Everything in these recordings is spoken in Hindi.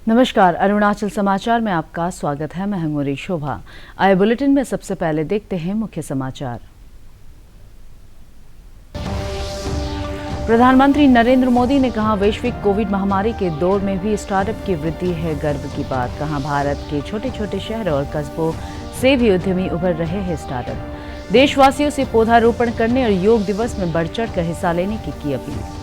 नमस्कार, अरुणाचल समाचार में आपका स्वागत है। मैं हंगोरी शोभा। आए बुलेटिन में सबसे पहले देखते हैं मुख्य समाचार। प्रधानमंत्री नरेंद्र मोदी ने कहा, वैश्विक कोविड महामारी के दौर में भी स्टार्टअप की वृद्धि है गर्व की बात। कहा, भारत के छोटे छोटे शहरों और कस्बों से भी उद्यमी उभर रहे हैं स्टार्टअप। देशवासियों से पौधारोपण करने और योग दिवस में बढ़ चढ़ कर हिस्सा लेने की अपील।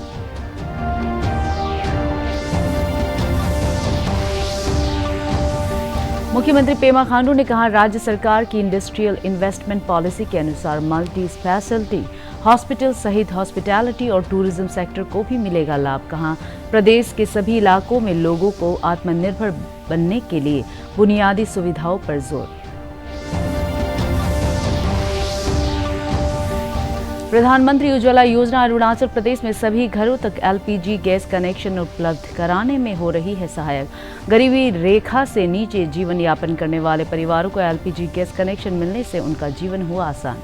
मुख्यमंत्री पेमा खांडू ने कहा, राज्य सरकार की इंडस्ट्रियल इन्वेस्टमेंट पॉलिसी के अनुसार मल्टी स्पेशलिटी हॉस्पिटल सहित हॉस्पिटैलिटी और टूरिज्म सेक्टर को भी मिलेगा लाभ। कहा, प्रदेश के सभी इलाकों में लोगों को आत्मनिर्भर बनने के लिए बुनियादी सुविधाओं पर जोर। प्रधानमंत्री उज्ज्वला योजना अरुणाचल प्रदेश में सभी घरों तक एलपीजी गैस कनेक्शन उपलब्ध कराने में हो रही है सहायक। गरीबी रेखा से नीचे जीवन यापन करने वाले परिवारों को एलपीजी गैस कनेक्शन मिलने से उनका जीवन हुआ आसान।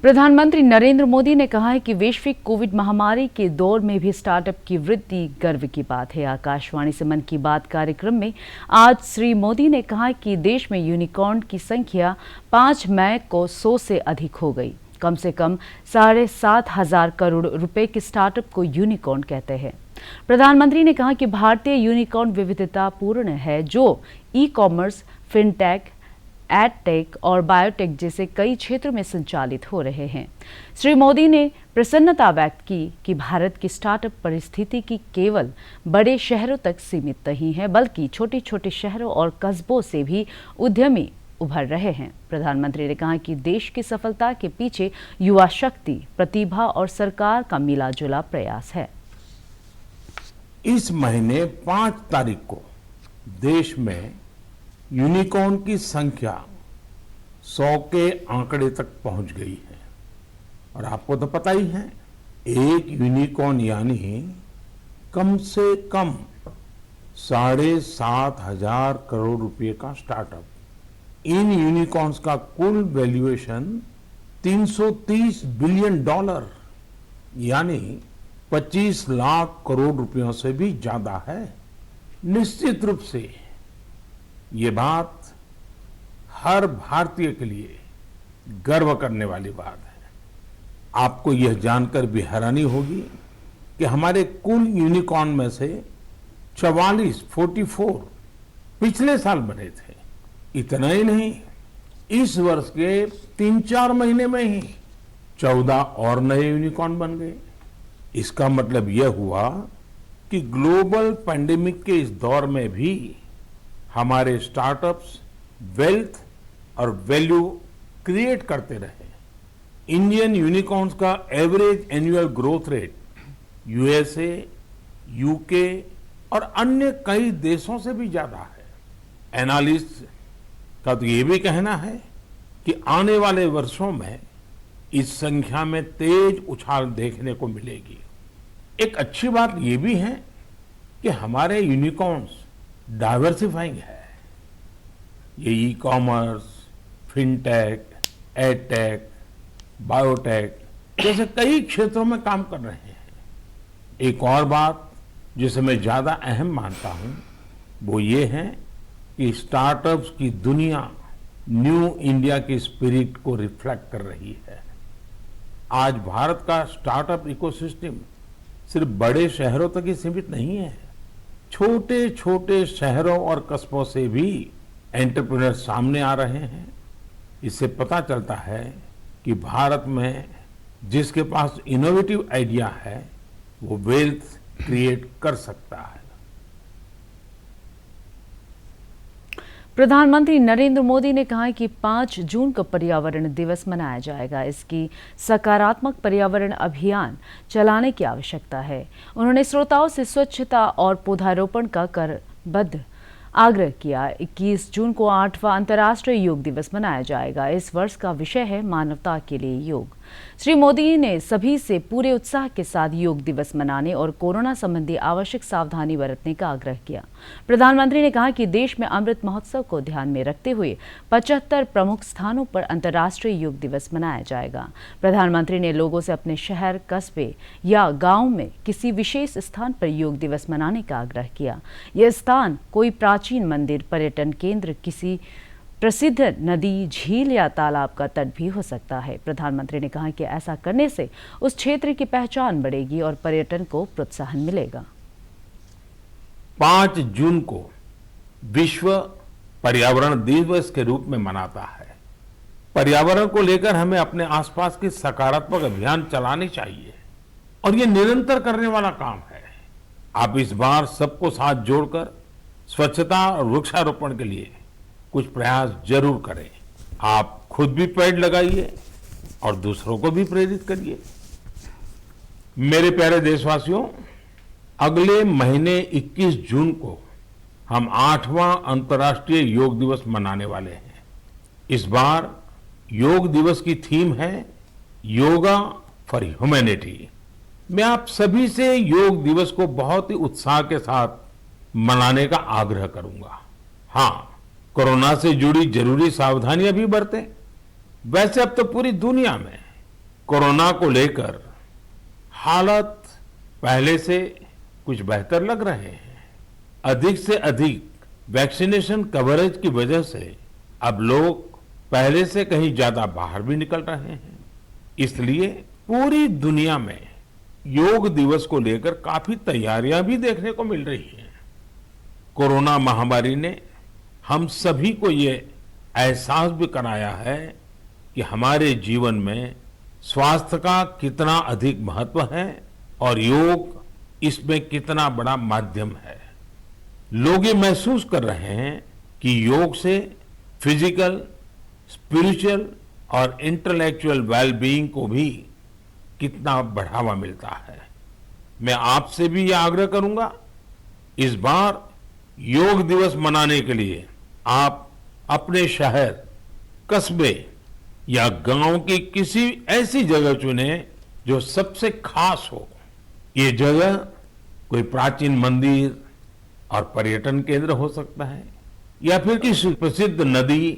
प्रधानमंत्री नरेंद्र मोदी ने कहा है कि वैश्विक कोविड महामारी के दौर में भी स्टार्टअप की वृद्धि गर्व की बात है। आकाशवाणी से मन की बात कार्यक्रम में आज श्री मोदी ने कहा कि देश में यूनिकॉर्न की संख्या 5 मई को 100 से अधिक हो गई। कम से कम 7,500 करोड़ रुपए के स्टार्टअप को यूनिकॉर्न कहते हैं। प्रधानमंत्री ने कहा कि भारतीय यूनिकॉर्न विविधतापूर्ण है, जो ई कॉमर्स, फिनटेक, एडटेक और बायोटेक जैसे कई क्षेत्रों में संचालित हो रहे हैं। श्री मोदी ने प्रसन्नता व्यक्त की कि भारत की स्टार्टअप परिस्थिति की केवल बड़े शहरों तक सीमित नहीं है, बल्कि छोटे छोटे शहरों और कस्बों से भी उद्यमी उभर रहे हैं। प्रधानमंत्री ने कहा कि देश की सफलता के पीछे युवा शक्ति, प्रतिभा और सरकार का मिलाजुला प्रयास है। इस महीने 5 तारीख को देश में यूनिकॉर्न की संख्या 100 के आंकड़े तक पहुंच गई है। और आपको तो पता ही है, एक यूनिकॉर्न यानी कम से कम 7,500 करोड़ रुपए का स्टार्टअप। इन यूनिकॉर्न्स का कुल वैल्यूएशन $330 बिलियन यानी 25 लाख करोड़ रुपयों से भी ज्यादा है। निश्चित रूप से ये बात हर भारतीय के लिए गर्व करने वाली बात है। आपको यह जानकर भी हैरानी होगी कि हमारे कुल यूनिकॉर्न में से 44 पिछले साल बने थे। इतना ही नहीं, इस वर्ष के 3-4 महीने में ही 14 और नए यूनिकॉर्न बन गए। इसका मतलब यह हुआ कि ग्लोबल पैंडेमिक के इस दौर में भी हमारे स्टार्टअप्स वेल्थ और वैल्यू क्रिएट करते रहे। इंडियन यूनिकॉर्न्स का average annual growth rate USA, UK और अन्य कई देशों से भी ज्यादा है। एनालिस्ट का तो ये भी कहना है कि आने वाले वर्षों में इस संख्या में तेज उछाल देखने को मिलेगी। एक अच्छी बात ये भी है कि हमारे यूनिकॉर्न्स डाइवर्सिफाइंग है। ये e commerce, fintech, edtech, biotech जैसे कई क्षेत्रों में काम कर रहे हैं। एक और बात जिसे मैं ज्यादा अहम मानता हूं, वो ये है कि स्टार्टअप्स की दुनिया न्यू इंडिया की स्पिरिट को रिफ्लेक्ट कर रही है। आज भारत का स्टार्टअप इकोसिस्टम सिर्फ बड़े शहरों तक ही सीमित नहीं है। छोटे छोटे शहरों और कस्बों से भी एंटरप्रेन्योर सामने आ रहे हैं। इससे पता चलता है कि भारत में जिसके पास इनोवेटिव आइडिया है, वो वेल्थ क्रिएट कर सकता है। प्रधानमंत्री नरेंद्र मोदी ने कहा कि 5 जून को पर्यावरण दिवस मनाया जाएगा। इसकी सकारात्मक पर्यावरण अभियान चलाने की आवश्यकता है। उन्होंने श्रोताओं से स्वच्छता और पौधारोपण का करबद्ध आग्रह किया। 21 जून को 8वां अंतर्राष्ट्रीय योग दिवस मनाया जाएगा। इस वर्ष का विषय है मानवता के लिए योग। श्री मोदी ने सभी से पूरे उत्साह के साथ योग दिवस मनाने और कोरोना संबंधी आवश्यक सावधानी बरतने का आग्रह किया। प्रधानमंत्री ने कहा कि देश में अमृत महोत्सव को ध्यान में रखते हुए 75 प्रमुख स्थानों पर अंतर्राष्ट्रीय योग दिवस मनाया जाएगा। प्रधानमंत्री ने लोगों से अपने शहर, कस्बे या गांव में किसी विशेष स्थान पर योग दिवस मनाने का आग्रह किया। यह स्थान कोई प्राचीन मंदिर, पर्यटन केंद्र, किसी प्रसिद्ध नदी, झील या तालाब का तट भी हो सकता है। प्रधानमंत्री ने कहा कि ऐसा करने से उस क्षेत्र की पहचान बढ़ेगी और पर्यटन को प्रोत्साहन मिलेगा। 5 जून को विश्व पर्यावरण दिवस के रूप में मनाता है। पर्यावरण को लेकर हमें अपने आसपास की सकारात्मक अभियान चलाने चाहिए और ये निरंतर करने वाला काम है। आप इस बार सबको साथ जोड़कर स्वच्छता और वृक्षारोपण के लिए कुछ प्रयास जरूर करें। आप खुद भी पेड़ लगाइए और दूसरों को भी प्रेरित करिए। मेरे प्यारे देशवासियों, अगले महीने 21 जून को हम 8वां अंतर्राष्ट्रीय योग दिवस मनाने वाले हैं। इस बार योग दिवस की थीम है योगा फॉर ह्यूमैनिटी। मैं आप सभी से योग दिवस को बहुत ही उत्साह के साथ मनाने का आग्रह करूंगा। हाँ, कोरोना से जुड़ी जरूरी सावधानियां भी बरतें। वैसे अब तो पूरी दुनिया में कोरोना को लेकर हालत पहले से कुछ बेहतर लग रहे हैं। अधिक से अधिक वैक्सीनेशन कवरेज की वजह से अब लोग पहले से कहीं ज्यादा बाहर भी निकल रहे हैं। इसलिए पूरी दुनिया में योग दिवस को लेकर काफी तैयारियां भी देखने को मिल रही हैं। कोरोना महामारी ने हम सभी को ये एहसास भी कराया है कि हमारे जीवन में स्वास्थ्य का कितना अधिक महत्व है और योग इसमें कितना बड़ा माध्यम है। लोग ये महसूस कर रहे हैं कि योग से फिजिकल, स्पिरिचुअल और इंटेलेक्चुअल वेलबीइंग को भी कितना बढ़ावा मिलता है। मैं आपसे भी ये आग्रह करूंगा, इस बार योग दिवस मनाने के लिए आप अपने शहर, कस्बे या गांव की किसी ऐसी जगह चुने जो सबसे खास हो। ये जगह कोई प्राचीन मंदिर और पर्यटन केंद्र हो सकता है या फिर किसी प्रसिद्ध नदी,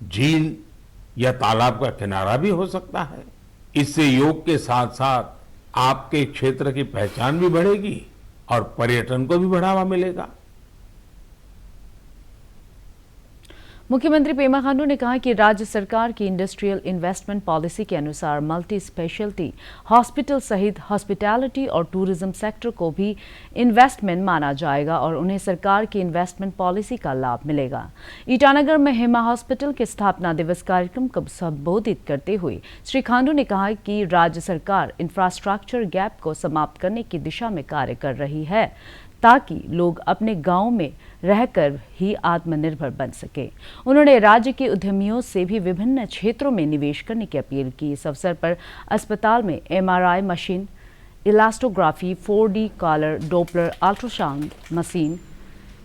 झील या तालाब का किनारा भी हो सकता है। इससे योग के साथ साथ आपके क्षेत्र की पहचान भी बढ़ेगी और पर्यटन को भी बढ़ावा मिलेगा। मुख्यमंत्री पेमा खांडू ने कहा कि राज्य सरकार की इंडस्ट्रियल इन्वेस्टमेंट पॉलिसी के अनुसार मल्टी स्पेशलिटी हॉस्पिटल सहित हॉस्पिटैलिटी और टूरिज्म सेक्टर को भी इन्वेस्टमेंट माना जाएगा और उन्हें सरकार की इन्वेस्टमेंट पॉलिसी का लाभ मिलेगा। ईटानगर में हेमा हॉस्पिटल के स्थापना दिवस कार्यक्रम को संबोधित करते हुए श्री खांडू ने कहा कि राज्य सरकार इंफ्रास्ट्रक्चर गैप को समाप्त करने की दिशा में कार्य कर रही है ताकि लोग अपने गांव में रहकर ही आत्मनिर्भर बन सके। उन्होंने राज्य के उद्यमियों से भी विभिन्न क्षेत्रों में निवेश करने की अपील की। इस अवसर पर अस्पताल में MRI machine, elastography, 4D colour, Doppler, ultrasound machine,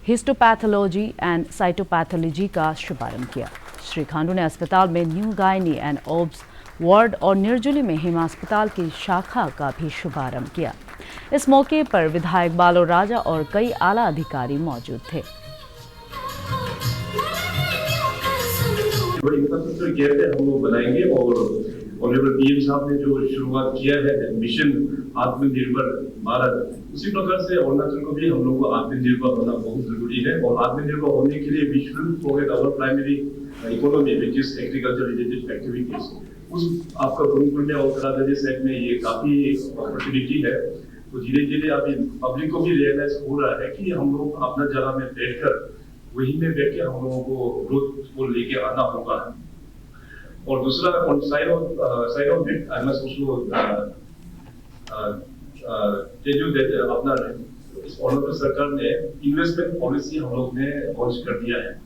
histopathology and cytopathology का शुभारंभ किया। श्री खांडू ने अस्पताल में new gynae and obs ward और निर्जुली में हेमा अस्पताल की शाखा का भी शुभारंभ किया। इस मौके पर विधायक बालो राजा और कई आला अधिकारी मौजूद थे। इंफ्रास्ट्रक्चर गैप हम लोग बनाएंगे और ऑनरेबल पीएम साहब ने जो शुरुआत किया है मिशन आत्मनिर्भर भारत, उसी प्रकार से अरुणाचल को भी हम लोग को आत्मनिर्भर होना बहुत जरूरी है। और आत्मनिर्भर होने के लिए we should forget our primary economy which is agriculture related activities. उस आपका गुरुकुल में और कराधारी साइड में ये काफी अपॉर्चुनिटी है। तो धीरे धीरे अभी पब्लिक को भी रियलाइज हो रहा है कि हम लोग अपना जगह में बैठकर वही में बैठ के हम लोगों को ग्रोथ को लेके आना होगा। और दूसरा on side of it I must also tell you that अपना ऑनरेबल सरकार ने इन्वेस्टमेंट पॉलिसी हम लोग ने लॉन्च कर दिया है।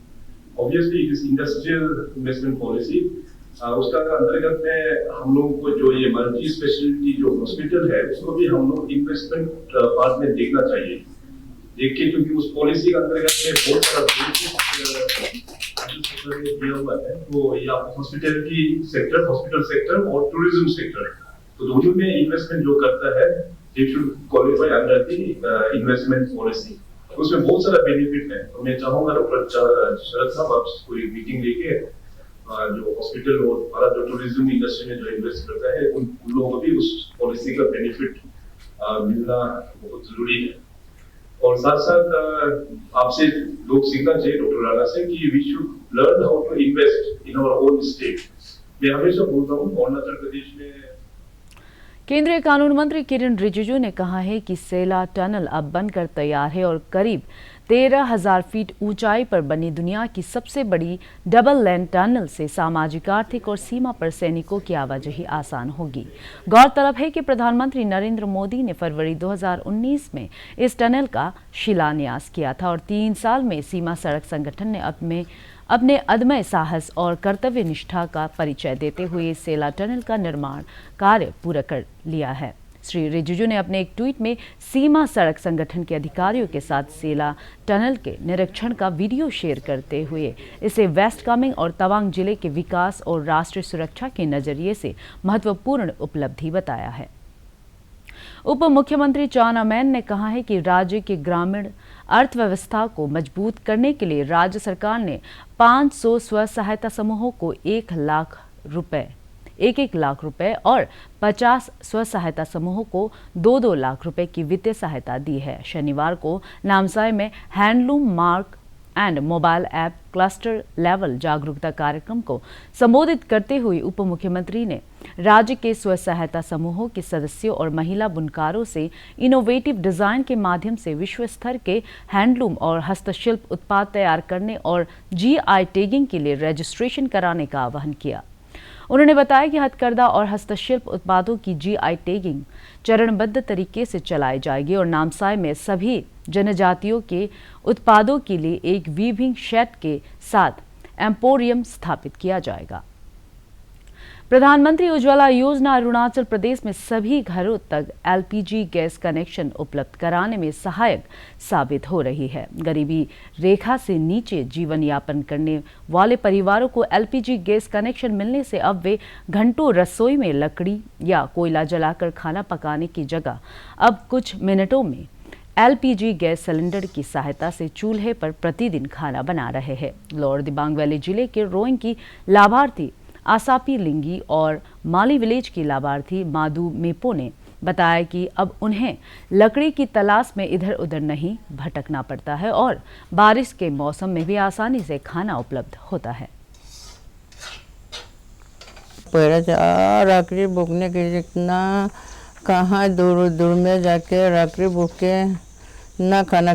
Obviously it is industrial investment policy. उसका अंतर्गत में हम लोगों को जो ये मल्टी स्पेशलिटी जो हॉस्पिटल है उसको भी हम लोग इन्वेस्टमेंट पार्ट में देखना चाहिए। देखिए, क्योंकि उस पॉलिसी के अंतर्गत में बहुत सारा दिया हुआ है, वो या हॉस्पिटैलिटी सेक्टर, हॉस्पिटल सेक्टर और टूरिज्म सेक्टर, तो दोनों में इन्वेस्टमेंट जो करता है they should qualify under the investment policy. उसमें बहुत सारा बेनिफिट है। तो मैं चाहूंगा डॉक्टर शरद साहब, आप कोई मीटिंग लेके जो हॉस्पिटल और हमारा जो टूरिज्म इंडस्ट्री में जो इन्वेस्ट करता है उन लोगों को भी उस पॉलिसी का बेनिफिट मिलना बहुत जरूरी है। और साथ साथ आपसे लोग सीखना चाहिए डॉक्टर राणा से कि we should learn how to invest in our own state. मैं हमेशा बोलता हूँ अरुणाचल प्रदेश में केंद्रीय कानून मंत्री किरण रिजिजू ने कहा है कि सेला टनल अब बनकर तैयार है और करीब 13,000 फीट ऊंचाई पर बनी दुनिया की सबसे बड़ी डबल लेन टनल से सामाजिक, आर्थिक और सीमा पर सैनिकों की आवाजाही आसान होगी। गौरतलब है कि प्रधानमंत्री नरेंद्र मोदी ने फरवरी 2019 में इस टनल का शिलान्यास किया था और 3 साल में सीमा सड़क संगठन ने अपने अदम्य साहस और कर्तव्य निष्ठा का परिचय देते हुए इस सेला टनल का निर्माण कार्य पूरा कर लिया है। श्री रिजिजू ने अपने एक ट्वीट में सीमा सड़क संगठन के अधिकारियों के साथ सेला टनल के निरीक्षण का वीडियो शेयर करते हुए इसे वेस्ट कामेंग और तवांग जिले के विकास और राष्ट्रीय सुरक्षा के नजरिए से महत्वपूर्ण उपलब्धि बताया है। उप मुख्यमंत्री चाउना मैन ने कहा है कि राज्य के ग्रामीण अर्थव्यवस्था को मजबूत करने के लिए राज्य सरकार ने 500 स्व सहायता समूहों को 1 लाख रुपए और 50 स्व सहायता समूहों को 2-2 लाख रुपए की वित्तीय सहायता दी है। शनिवार को नामसाई में handloom mark and mobile app cluster level जागरूकता कार्यक्रम को संबोधित करते हुए उप मुख्यमंत्री ने राज्य के स्व सहायता समूहों के सदस्यों और महिला बुनकारों से इनोवेटिव डिजाइन के माध्यम से विश्व स्तर के हैंडलूम और हस्तशिल्प उत्पाद तैयार करने और GI टैगिंग के लिए रजिस्ट्रेशन कराने का आह्वान किया। उन्होंने बताया कि हथकरघा और हस्तशिल्प उत्पादों की GI टैगिंग चरणबद्ध तरीके से चलाई जाएगी और नामसाई में सभी जनजातियों के उत्पादों के लिए एक वीविंग शेड के साथ एम्पोरियम स्थापित किया जाएगा। प्रधानमंत्री उज्ज्वला योजना अरुणाचल प्रदेश में सभी घरों तक LPG गैस कनेक्शन उपलब्ध कराने में सहायक साबित हो रही है। गरीबी रेखा से नीचे जीवन यापन करने वाले परिवारों को LPG गैस कनेक्शन मिलने से अब वे घंटों रसोई में लकड़ी या कोयला जलाकर खाना पकाने की जगह अब कुछ मिनटों में LPG गैस सिलेंडर की सहायता से चूल्हे पर प्रतिदिन खाना बना रहे हैं। लोअर दिबांग वैली जिले के रोइंग की लाभार्थी आसापी लिंगी और माली विलेज की लाभार्थी माधु मेपो ने बताया कि अब उन्हें लकड़ी की तलाश में इधर उधर नहीं भटकना पड़ता है और बारिश के मौसम में भी आसानी से खाना उपलब्ध होता है। पहले से लकड़ी बुकने के लिए इतना कहाँ दूर दूर में जाके लकड़ी बुक के ना खाना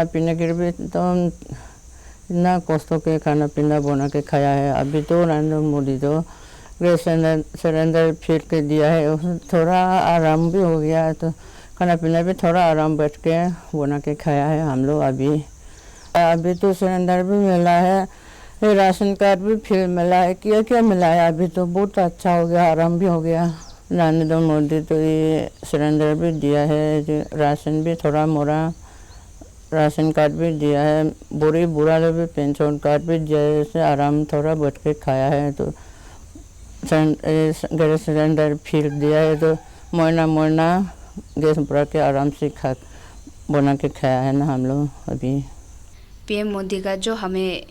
पीने के लिए तो इतना कष्टों के खाना पीना बना के खाया है। अभी तो नरेंद्र मोदी तो गैस सिलेंडर फिर के दिया है, थोड़ा आराम भी हो गया है, तो खाना पीना भी थोड़ा आराम बैठ के बना के खाया है हम लोग। अभी तो सिलेंडर भी मिला है, राशन कार्ड भी फिर मिला है, क्या मिला है। अभी तो बहुत अच्छा हो गया, आराम भी हो गया। नरेंद्र मोदी तो ये सिलेंडर भी दिया है, राशन भी थोड़ा मोड़ा राशन कार्ड भी दिया है, बुरा भी पेंशन कार्ड भी दिया है, इससे आराम थोड़ा बैठ के खाया है। तो गैस सिलेंडर फिर दिया है तो महीना गैस भरा के आराम से बना के खाया है ना हम लोग। अभी PM मोदी का जो हमें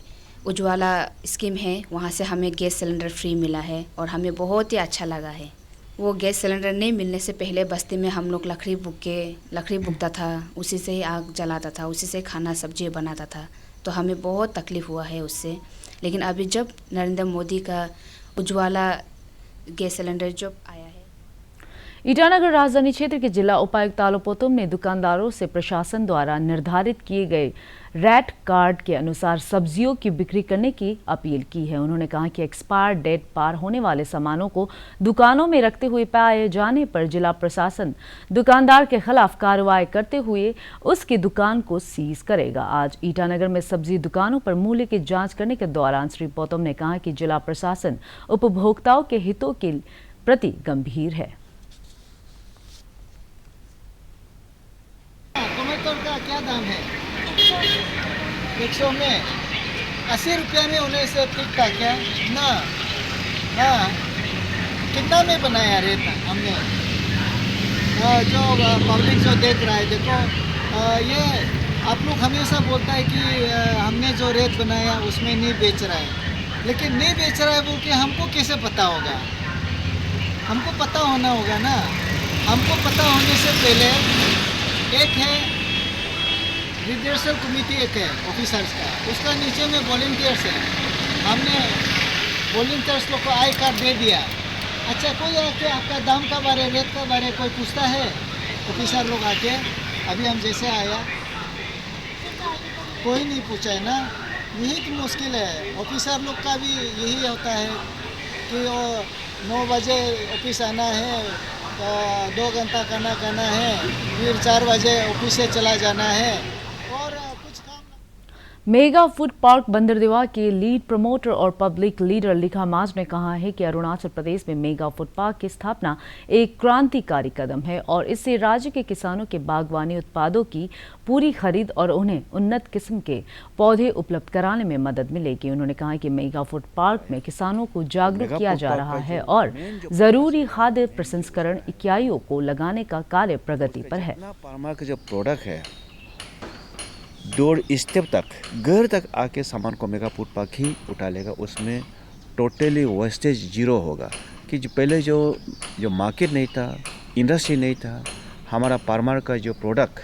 उज्ज्वला स्कीम है वहाँ से हमें गैस सिलेंडर फ्री मिला है और हमें बहुत ही अच्छा लगा है। वो गैस सिलेंडर नहीं मिलने से पहले बस्ती में हम लोग लकड़ी बुकता था, उसी से ही आग जलाता था, उसी से खाना सब्जी बनाता था, तो हमें बहुत तकलीफ़ हुआ है उससे। लेकिन अभी जब नरेंद्र मोदी का उज्ज्वला गैस सिलेंडर जब आया है। ईटानगर राजधानी क्षेत्र के जिला उपायुक्त तालो पोतुम ने दुकानदारों से प्रशासन द्वारा निर्धारित किए गए रैट कार्ड के अनुसार सब्जियों की बिक्री करने की अपील की है। उन्होंने कहा कि एक्सपायर डेट पार होने वाले सामानों को दुकानों में रखते हुए पाए जाने पर जिला प्रशासन दुकानदार के खिलाफ कार्रवाई करते हुए उसकी दुकान को सीज करेगा। आज ईटानगर में सब्जी दुकानों पर मूल्य की जांच करने के दौरान श्री पोतुम ने कहा कि जिला प्रशासन उपभोक्ताओं के हितों के प्रति गंभीर है। दाम है? 100 में 80 रुपया में उन्हें से ठीक था क्या ना? हाँ, कितना में बनाया रेट हमने? जो पब्लिक जो देख रहा है, देखो ये आप लोग हमेशा बोलता है कि हमने जो रेट बनाया उसमें नहीं बेच रहा है, लेकिन नहीं बेच रहा है वो कि हमको कैसे पता होगा? हमको पता होना होगा ना। हमको पता होने से पहले एक है रिजर्वेशन कमेटी, एक है ऑफिसर्स का, उसका नीचे में वॉलंटियर्स है। हमने वॉलंटियर्स लोग को आई कार्ड दे दिया। अच्छा, कोई आके आपका दाम का बारे, रेट का बारे कोई पूछता है? ऑफिसर लोग आके अभी हम जैसे आया कोई नहीं पूछा है ना। यही तो मुश्किल है। ऑफिसर लोग का भी यही होता है कि वो 9 बजे ऑफिस आना है, 2 घंटा खाना खाना है, फिर 4 बजे ऑफिस से चला जाना है और कुछ काम। मेगा फूड पार्क बंदरदेवा के लीड प्रमोटर और पब्लिक लीडर लिखा माज ने कहा है कि अरुणाचल प्रदेश में मेगा फूड पार्क की स्थापना एक क्रांतिकारी कदम है और इससे राज्य के किसानों के बागवानी उत्पादों की पूरी खरीद और उन्हें उन्नत किस्म के पौधे उपलब्ध कराने में मदद मिलेगी। उन्होंने कहा कि मेगा फूड पार्क में किसानों को जागरूक किया जा रहा है और जरूरी खाद्य प्रसंस्करण इकाइयों को लगाने का कार्य प्रगति पर है। फार्मा का जो प्रोडक्ट है, डोर स्टेप तक, घर तक आके सामान को मेगा फूड पार्क ही उठा लेगा। उसमें टोटली वेस्टेज जीरो होगा कि जो पहले जो मार्केट नहीं था, इंडस्ट्री नहीं था, हमारा फार्मर का जो प्रोडक्ट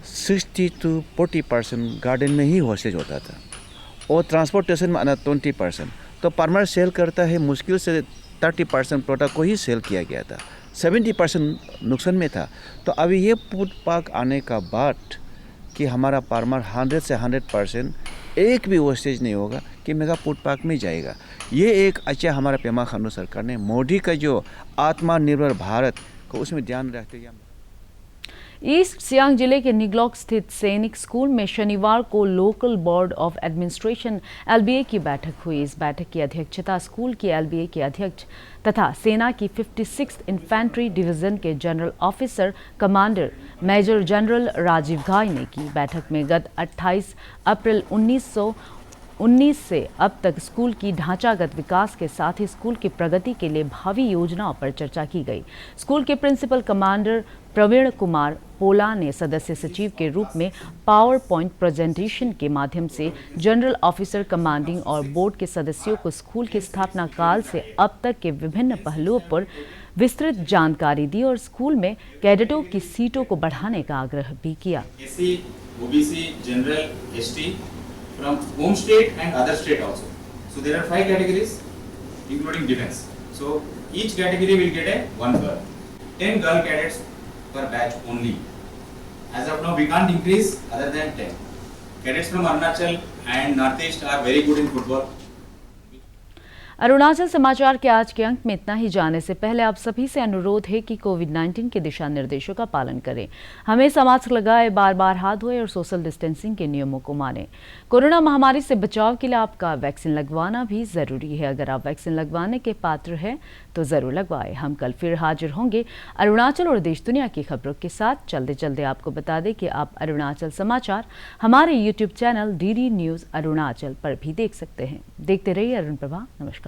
60 to 40% गार्डन में ही वेस्टेज होता था और ट्रांसपोर्टेशन में आना 20%। तो फार्मर सेल करता है, मुश्किल से 30% प्रोडक्ट को ही सेल किया गया था, 70% नुकसान में था। तो अभी ये फूड पार्क आने का बाद कि हमारा फार्मर 100 से 100% एक भी वेस्टेज नहीं होगा कि मेगा फूड पार्क में जाएगा। ये एक अच्छा हमारा पेमा खांडू सरकार ने मोदी का जो आत्मनिर्भर भारत को उसमें ध्यान रखते हुए ईस्ट सियांग जिले के निगलॉक स्थित सैनिक स्कूल में शनिवार को local board of administration LBA की बैठक हुई। इस बैठक की अध्यक्षता स्कूल की एलबीए के अध्यक्ष तथा सेना की 56th इन्फेंट्री डिवीजन के general officer commander major general Rajiv Ghai ने की। बैठक में गत 28 अप्रैल 1919 से अब तक स्कूल की ढांचागत विकास के साथ ही स्कूल की प्रगति के लिए भावी योजनाओं पर चर्चा की गई। स्कूल के प्रिंसिपल कमांडर प्रवीण कुमार पोला ने सदस्य सचिव के रूप में पावर पॉइंट प्रेजेंटेशन के माध्यम से जनरल ऑफिसर कमांडिंग और बोर्ड के सदस्यों को स्कूल के स्थापना काल से अब तक के विभिन्न पहलुओं पर विस्तृत जानकारी दी और स्कूल में कैडेटों की सीटों को बढ़ाने का आग्रह भी किया। SC, OBC, General, ST from home state and other state also. So there are 5 categories including defense. So each category will get one girl. 10 girl cadets per batch only. As of now we can't increase other than 10. Cadets from Arunachal and Northeast are very good in football. Arunachal समाचार के आज के अंक में इतना ही। जाने से पहले आप सभी से अनुरोध है कि कोविड-19 के दिशा निर्देशों का पालन करें, हमेशा मास्क लगाएं, बार बार हाथ धोएं और सोशल डिस्टेंसिंग के नियमों को मानें। कोरोना महामारी से बचाव के लिए आपका वैक्सीन लगवाना भी जरूरी है। अगर आप वैक्सीन लगवाने के पात्र हैं तो जरूर लगवाएं। हम कल फिर हाजिर होंगे अरुणाचल और देश दुनिया की खबरों के साथ। चलते आपको बता दें कि आप अरुणाचल समाचार हमारे YouTube channel DD news Arunachal पर भी देख सकते हैं। देखते रहिए अरुण प्रभा। नमस्कार।